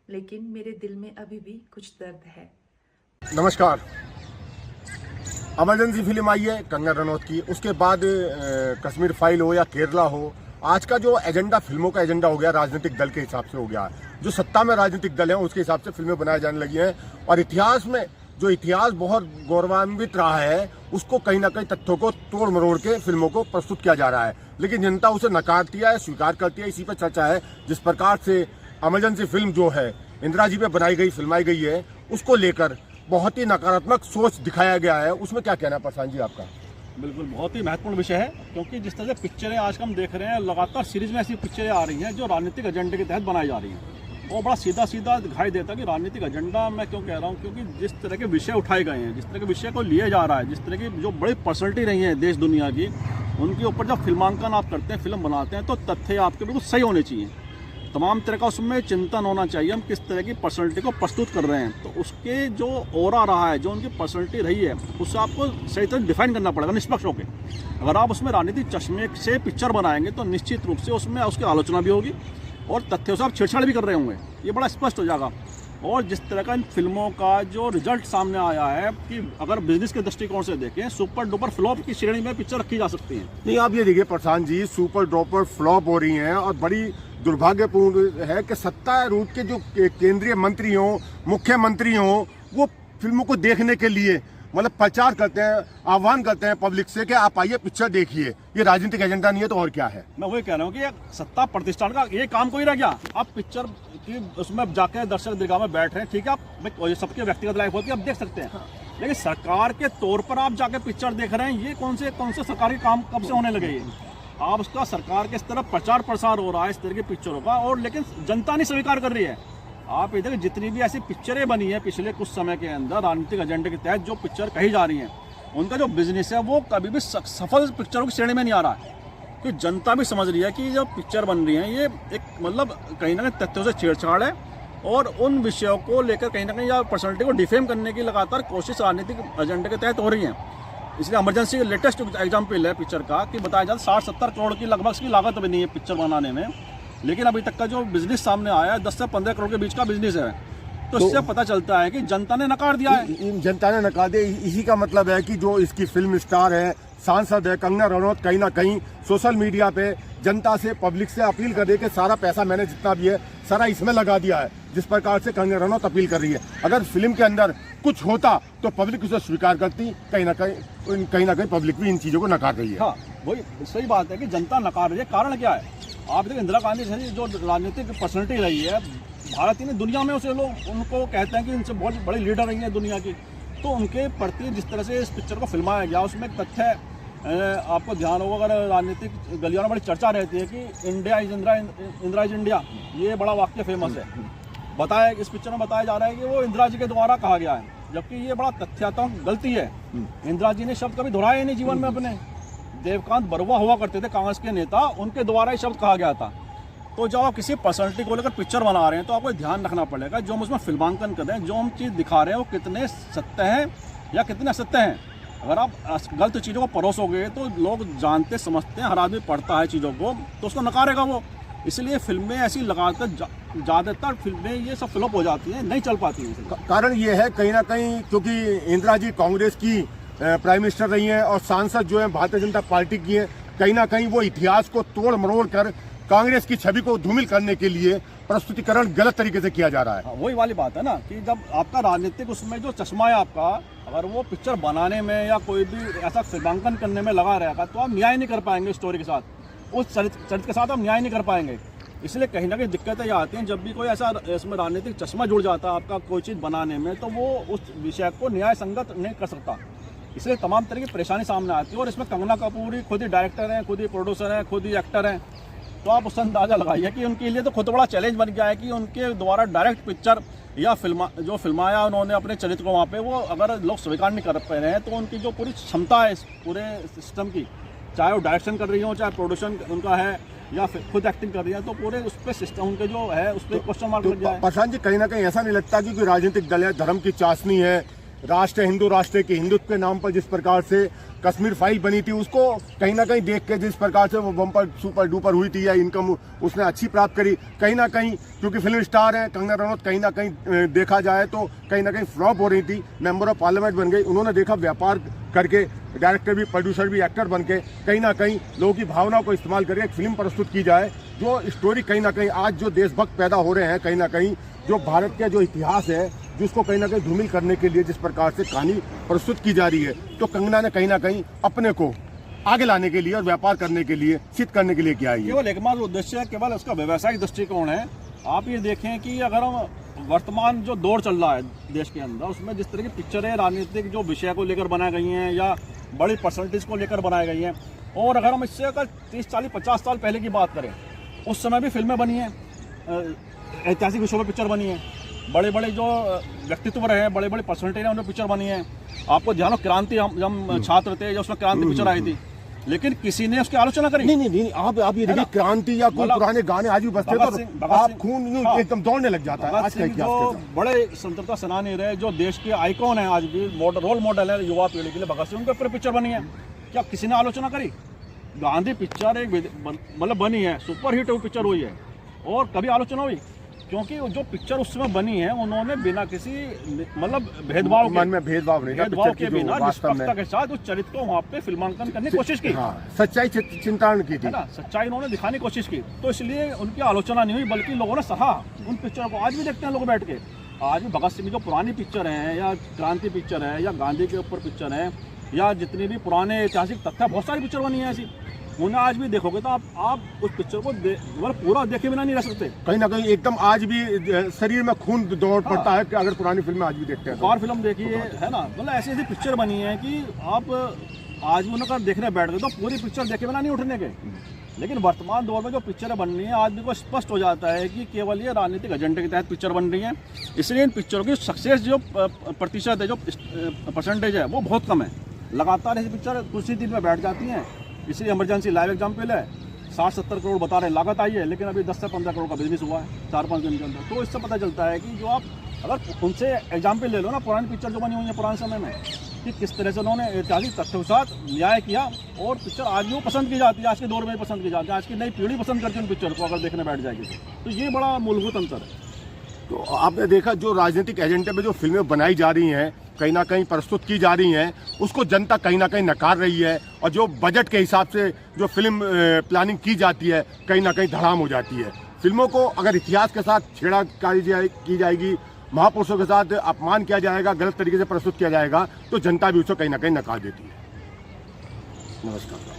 लेकिन मेरे दिल में अभी भी कुछ दर्द है। नमस्कार। इमरजेंसी फिल्म आई है कंगना रनौत की, उसके बाद कश्मीर फाइल हो या केरला हो, आज का जो एजेंडा फिल्मों का एजेंडा हो गया राजनीतिक दल के हिसाब से हो गया। जो सत्ता में राजनीतिक दल हैं उसके हिसाब से फिल्में बनाई जाने लगी हैं और इतिहास में जो इतिहास बहुत गौरवान्वित रहा है उसको कहीं ना कहीं तथ्यों को तोड़ मरोड़ के फिल्मों को प्रस्तुत किया जा रहा है, लेकिन जनता उसे नकारती है, स्वीकार करती है। इसी पर चर्चा है। जिस प्रकार से इमरजेंसी फिल्म जो है इंदिरा जी पे बनाई गई, फिल्माई गई है, उसको लेकर बहुत ही नकारात्मक सोच दिखाया गया है। उसमें क्या कहना है प्रशांत जी आपका? बिल्कुल, बहुत ही महत्वपूर्ण विषय है, क्योंकि जिस तरह से पिक्चरें आज हम देख रहे हैं, लगातार सीरीज में ऐसी पिक्चरें आ रही हैं जो राजनीतिक एजेंडे के तहत बनाई जा रही हैं। और बड़ा सीधा सीधा दिखाई देता है कि राजनीतिक एजेंडा मैं क्यों कह रहा हूँ, क्योंकि जिस तरह के विषय उठाए गए हैं, जिस तरह के विषय को लिए जा रहा है, जिस तरह की जो बड़ी पर्सनैलिटी रही है देश दुनिया की, उनके ऊपर जब फिल्मांकन आप करते हैं, फिल्म बनाते हैं, तो तथ्य आपके बिल्कुल सही होने चाहिए। तमाम तरह का उसमें चिंतन होना चाहिए, हम किस तरह की पर्सनैलिटी को प्रस्तुत कर रहे हैं। तो उसके जो ओरा रहा है, जो उनकी पर्सनैलिटी रही है, उससे आपको सही तरह डिफाइन करना पड़ेगा निष्पक्ष होकर। अगर आप उसमें राजनीतिक चश्मे से पिक्चर बनाएंगे तो निश्चित रूप से उसमें उसकी आलोचना भी होगी और तथ्यों से आप छेड़छाड़ भी कर रहे होंगे, ये बड़ा स्पष्ट हो जाएगा। और जिस तरह का इन फिल्मों का जो रिजल्ट सामने आया है कि अगर बिजनेस के दृष्टिकोण से देखें, सुपर डुपर फ्लॉप की श्रेणी में पिक्चर रखी जा सकती है। नहीं, आप ये देखिए Prashant ji, super duper flop हो रही हैं और बड़ी दुर्भाग्यपूर्ण है कि सत्तारूढ़ के जो केंद्रीय मंत्री हों, मुख्यमंत्री हों, वो फिल्मों को देखने के लिए मतलब प्रचार करते हैं, आह्वान करते हैं पब्लिक से कि आप आइए पिक्चर देखिए। ये राजनीतिक एजेंडा नहीं है तो और क्या है? मैं वही कह रहा हूँ कि सत्ता प्रतिष्ठान का ये काम कोई रह गया। आप पिक्चर की उसमें जाके दर्शक दीर्घा में बैठ रहे हैं, ठीक है, आप सबके व्यक्तिगत लाइफ होती है, आप देख सकते हैं, लेकिन सरकार के तौर पर आप जाके पिक्चर देख रहे हैं, ये कौन से सरकारी काम कब से होने लगे? आप उसका सरकार के इस तरफ प्रचार प्रसार हो रहा है इस तरह की पिक्चरों का, और लेकिन जनता नहीं स्वीकार कर रही है। आप इधर जितनी भी ऐसी पिक्चरें बनी है पिछले कुछ समय के अंदर राजनीतिक एजेंडे के तहत जो पिक्चर कही जा रही हैं, उनका जो बिजनेस है वो कभी भी सफल पिक्चरों की श्रेणी में नहीं आ रहा है। क्योंकि जनता भी समझ रही है कि जो पिक्चर बन रही है ये एक मतलब कहीं ना कहीं तथ्यों से छेड़छाड़ है और उन विषयों को लेकर कहीं ना कहीं या पर्सनैलिटी को डिफेम करने की लगातार कोशिश राजनीतिक एजेंडे के तहत हो रही है। इसलिए इमरजेंसी का लेटेस्ट एग्जाम्पल है पिक्चर का कि बताया जाता 60-70 करोड़ की लगभग की लागत भी नहीं है पिक्चर बनाने में, लेकिन अभी तक का जो बिजनेस सामने आया है 10 से 15 करोड़ के बीच का बिजनेस है। तो इससे पता चलता है कि जनता ने नकार दिया है। जनता ने नकार दिया, इसी का मतलब है कि जो इसकी फिल्म स्टार है, सांसद है कंगना रनौत, कहीं ना कहीं सोशल मीडिया पे जनता से, पब्लिक से अपील कर रही है कि सारा पैसा मैंने जितना भी है सारा इसमें लगा दिया है। जिस प्रकार से कंगना रनौत अपील कर रही है, अगर फिल्म के अंदर कुछ होता तो पब्लिक उसे स्वीकार करती। कहीं ना कहीं पब्लिक भी इन चीज़ों को नकार रही है। हाँ, वही सही बात है कि जनता नकार रही है। कारण क्या है? आप देखिए, इंदिरा गांधी जैसी जो राजनीतिक पर्सनैलिटी रही है भारत ही नहीं दुनिया में, उसे लोग उनको कहते हैं कि इनसे बहुत बड़ी लीडर रही है दुनिया की, तो उनके प्रति जिस तरह से इस पिक्चर को फिल्माया गया उसमें एक तथ्य आपको ध्यान होगा, अगर राजनीतिक गलियों में बड़ी चर्चा रहती है कि India is Indira is India, ये बड़ा वाक्य फेमस है। बताया इस पिक्चर में बताया जा रहा है कि वो इंदिरा जी के द्वारा कहा गया है, जबकि ये बड़ा तथ्यात्मक गलती है। इंदिरा जी ने शब्द कभी दोहराया नहीं जीवन में अपने। देवकांत बरुआ हुआ करते थे कांग्रेस के नेता, उनके द्वारा ये शब्द कहा गया था। तो जब आप किसी पर्सनैलिटी को लेकर पिक्चर बना रहे हैं तो आपको ध्यान रखना पड़ेगा जो हम उसमें फिल्मांकन कर रहे हैं, जो हम चीज़ दिखा रहे हैं वो कितने सत्य हैं या कितने असत्य हैं। अगर आप गलत चीज़ों को परोसोगे तो लोग जानते समझते हैं, हर आदमी पढ़ता है चीज़ों को, तो उसको नकारेगा वो। इसलिए फिल्में ऐसी लगाकर ज़्यादातर फिल्में ये सब फ्लॉप हो जाती हैं, नहीं चल पाती हैं। कारण ये है कहीं ना कहीं क्योंकि इंदिरा जी कांग्रेस की प्राइम मिनिस्टर रही हैं और सांसद जो है भारतीय जनता पार्टी की है, कहीं ना कहीं वो इतिहास को तोड़ मरोड़ कर कांग्रेस की छवि को धूमिल करने के लिए प्रस्तुतिकरण गलत तरीके से किया जा रहा है। वही वाली बात है ना कि जब आपका राजनीतिक उसमें जो चश्मा है आपका, अगर वो पिक्चर बनाने में या कोई भी ऐसा फिल्मांकन करने में लगा रहेगा तो आप न्याय नहीं कर पाएंगे स्टोरी के साथ, उस चरित्र के साथ आप न्याय नहीं कर पाएंगे। इसलिए कहीं ना कहीं दिक्कतें ये आती हैं जब भी कोई ऐसा इसमें राजनीतिक चश्मा जुड़ जाता है आपका कोई चीज़ बनाने में, तो वो उस विषय को न्याय संगत नहीं कर सकता। इसलिए तमाम तरह की परेशानी सामने आती है। और इसमें कंगना कपूर ही खुद ही डायरेक्टर हैं, खुद ही प्रोड्यूसर हैं, खुद ही एक्टर हैं, तो आप उससे अंदाज़ा लगाइए कि उनके लिए तो खुद बड़ा चैलेंज बन गया है कि उनके द्वारा डायरेक्ट पिक्चर या फिल्माया उन्होंने अपने चरित्र को वहाँ पे, वो अगर लोग स्वीकार नहीं कर पा रहे हैं तो उनकी जो पूरी क्षमता है इस पूरे सिस्टम की, चाहे वो डायरेक्शन कर रही हो, चाहे प्रोडक्शन उनका है या फिर खुद एक्टिंग कर रही है, तो पूरे उस पर सिस्टम उनके जो है उस पर क्वेश्चन मार्क लग जाए। प्रशांत जी, कहीं ना कहीं ऐसा नहीं लगता कि कोई राजनीतिक दल है, धर्म की चाशनी है राष्ट्र हिंदू राष्ट्र के हिंदुत्व के नाम पर जिस प्रकार से कश्मीर फाइल बनी थी, उसको कहीं ना कहीं देख के जिस प्रकार से वो बम्पर सुपर डुपर हुई थी या इनकम उसने अच्छी प्राप्त करी, कहीं ना कहीं क्योंकि फिल्म स्टार है कंगना रनौत, कहीं ना कहीं देखा जाए तो कहीं ना कहीं फ्लॉप हो रही थी। मेंबर ऑफ पार्लियामेंट बन गई, उन्होंने देखा व्यापार करके डायरेक्टर भी, प्रोड्यूसर भी, एक्टर बन के कहीं ना कहीं लोगों की भावनाओं को इस्तेमाल करके एक फिल्म प्रस्तुत की जाए जो स्टोरी कहीं ना कहीं आज जो देशभक्त पैदा हो रहे हैं, कहीं ना कहीं जो भारत का जो इतिहास है जिसको कहीं ना कहीं धूमिल करने के लिए जिस प्रकार से कहानी प्रस्तुत की जा रही है, तो कंगना ने कहीं ना कहीं अपने को आगे लाने के लिए और व्यापार करने के लिए, सिद्ध करने के लिए किया है। केवल एकमात्र उद्देश्य है, केवल उसका व्यवसायिक दृष्टिकोण है। आप ये देखें कि अगर हम वर्तमान जो दौर चल रहा है देश के अंदर, उसमें जिस तरह की पिक्चरें राजनीतिक जो विषय को लेकर बनाई गई हैं या बड़ी परसेंटेज को लेकर बनाई गई हैं, और अगर हम इससे अगर 30, 40, 50 साल पहले की बात करें, उस समय भी फिल्में बनी हैं, ऐतिहासिक विषयों पर पिक्चर बनी है, बड़े बड़े जो व्यक्तित्व रहे हैं, बड़े बड़े पर्सनैलिटी हैं, उनमें पिक्चर बनी है। आपको ध्यान हो क्रांति, हम छात्र थे या उसमें क्रांति पिक्चर आई थी, लेकिन किसी ने उसकी आलोचना करी नहीं, आप ये देखिए क्रांति या कोई पुराने गाने आज भी बजते तो आप खून यूं एकदम दौड़ने लग जाता है। आज का इतिहास जो बड़े स्वतंत्रता सेनानी रहे, जो देश के आइकॉन है, आज भी रोल मॉडल है युवा पीढ़ी के लिए, भगत सिंह, उनके ऊपर पिक्चर बनी है। क्या किसी ने आलोचना करी? गांधी पिक्चर एक मतलब बनी है, सुपरहिट पिक्चर हुई है, और कभी आलोचना हुई? क्योंकि जो पिक्चर उस समय बनी है, उन्होंने बिना किसी मतलब भेदभाव मन में भेदभाव नहीं, भेदभाव के बिना निष्पक्षता के साथ उस चरित्र को वहाँ पे फिल्मांकन करने की कोशिश की, सच्चाई चिंतान की थी ना, सच्चाई उन्होंने दिखाने की कोशिश की। तो इसलिए उनकी आलोचना नहीं हुई, बल्कि लोगों ने सहा उन पिक्चरों को। आज भी देखते हैं लोग बैठ के, आज भी भगत सिंह की जो पुरानी पिक्चर हैं, या क्रांति पिक्चर है, या गांधी के ऊपर पिक्चर है, या जितनी भी पुराने ऐतिहासिक तथ्य, बहुत सारी पिक्चर बनी है ऐसी, उन्हें आज भी देखोगे तो आप उस पिक्चर को मतलब पूरा देखे बिना नहीं रह सकते। कहीं ना कहीं एकदम आज भी शरीर में खून दौड़ पड़ता है कि अगर पुरानी फिल्में आज भी देखते हैं। और फिल्म देखिए, है ना, मतलब ऐसी ऐसी पिक्चर बनी है कि आप आज भी उन्हें देखने बैठ गए तो पूरी पिक्चर देखे बिना नहीं उठने के। लेकिन वर्तमान दौर में जो पिक्चरें बन रही हैं, आदमी को स्पष्ट हो जाता है कि केवल ये राजनीतिक एजेंडे के तहत पिक्चर बन रही हैं। इसलिए इन पिक्चरों की सक्सेस जो प्रतिशत है, जो परसेंटेज है, वो बहुत कम है। लगातार ऐसी पिक्चर कुछ ही दिन में बैठ जाती हैं। इसलिए इमरजेंसी लाइव एग्जाम्पल है, 60-70 करोड़ बता रहे हैं लागत आई है, लेकिन अभी 10 से 15 करोड़ का बिजनेस हुआ है 4-5 दिन के अंदर। तो इससे पता चलता है कि जो आप अगर उनसे एग्जाम्पल ले लो ना, पुरानी पिक्चर जो बनी हुई है पुराने समय में, कि किस तरह से उन्होंने ऐतिहासिक तथ्यों के साथ न्याय किया, और पिक्चर आज भी वो पसंद की जाती है, आज के दौर में पसंद की जाती है, आज की नई पीढ़ी पसंद करती है उन पिक्चर को अगर देखने बैठ जाएगी तो ये बड़ा मूलभूत अंतर है। तो आपने देखा जो राजनीतिक एजेंडे पे जो फिल्में बनाई जा रही हैं, कहीं ना कहीं प्रस्तुत की जा रही हैं, उसको जनता कहीं ना कहीं नकार रही है, और जो बजट के हिसाब से जो फिल्म प्लानिंग की जाती है, कहीं ना कहीं धड़ाम हो जाती है। फिल्मों को अगर इतिहास के साथ छेड़खानी की जाएगी, महापुरुषों के साथ अपमान किया जाएगा, गलत तरीके से प्रस्तुत किया जाएगा, तो जनता भी उसको कहीं ना कहीं नकार देती है। नमस्कार।